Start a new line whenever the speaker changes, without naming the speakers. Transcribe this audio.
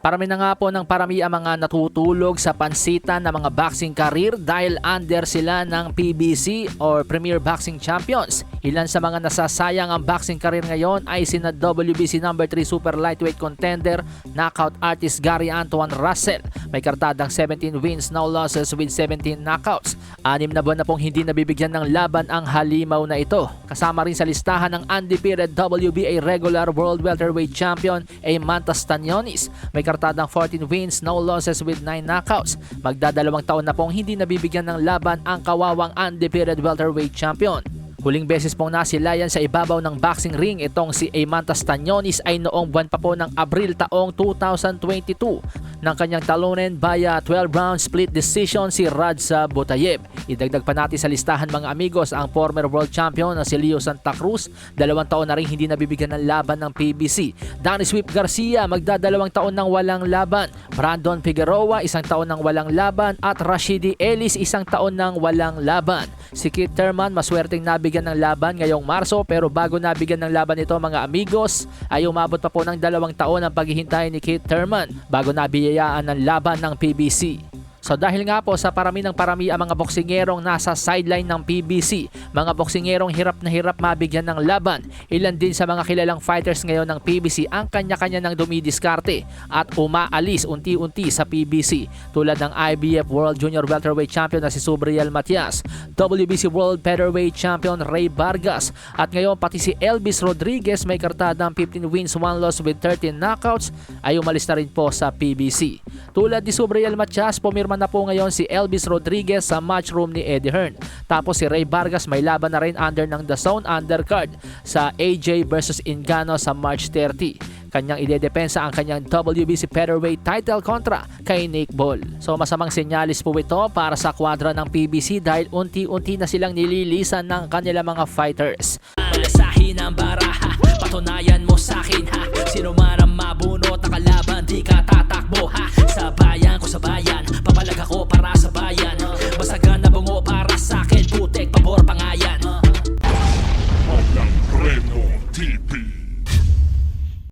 Parami na nga po ng parami ang mga natutulog sa pansitan ng mga boxing career dahil under sila ng PBC or Premier Boxing Champions. Ilan sa mga nasasayang ang boxing career ngayon ay sina WBC No. 3 Super Lightweight Contender, knockout artist Gary Antoine Russell. May kartadang 17 wins, no losses with 17 knockouts. 6 na buwan na pong hindi nabibigyan ng laban ang halimaw na ito. Kasama rin sa listahan ng undefeated WBA regular World Welterweight Champion Eimantas Stanionis. May kartadang 14 wins, no losses with 9 knockouts. Magdadalawang taon na pong hindi nabibigyan ng laban ang kawawang undefeated welterweight champion. Huling beses pong nasilayan sa ibabaw ng boxing ring itong si Eimantas Stanionis ay noong buwan pa po ng Abril taong 2022 ng kanyang talunin via 12-round split decision si Radza Butayev. Idagdag pa natin sa listahan mga amigos ang former world champion na si Leo Santa Cruz, 2 taon na rin hindi nabibigyan ng laban ng PBC. Danny Sweep Garcia, magdadalawang taon ng walang laban. Brandon Figueroa, 1 taon ng walang laban. At Rashidi Ellis, 1 taon ng walang laban. Si Keith Thurman, maswerteng nabigyan ng laban ngayong Marso, pero bago nabigyan ng laban ito mga amigos, ay umabot pa po ng 2 taon ang paghihintay ni Keith Thurman bago nabiyayaan ng laban ng PBC. So dahil nga po sa parami ng parami ang mga boksingerong nasa sideline ng PBC, mga boksingerong hirap na hirap mabigyan ng laban, ilan din sa mga kilalang fighters ngayon ng PBC ang kanya-kanya ng dumidiskarte at umaalis unti-unti sa PBC, tulad ng IBF World Junior Welterweight Champion na si Subriel Matias, WBC World Featherweight Champion Ray Vargas, at ngayon pati si Elvis Rodriguez, may kartadang 15 wins, 1 loss with 13 knockouts, ay umalis na rin po sa PBC. Tulad ni Subriel Matias, pumirma na po ngayon si Elvis Rodriguez sa matchroom ni Eddie Hearn. Tapos si Ray Vargas may laban na rin under ng The Zone undercard sa AJ versus Ngannou sa March 30. Kanyang idedepensa ang kanyang WBC Featherweight title kontra kay Nick Ball. So masamang senyalis po ito para sa kwadra ng PBC dahil unti-unti na silang nililisan ng kanilang mga fighters.
Malasahin ang baraha, patunayan mo sa akin ha. Sino man ang mabunot na kalaban, di ka tatakbo ha. Sa bayan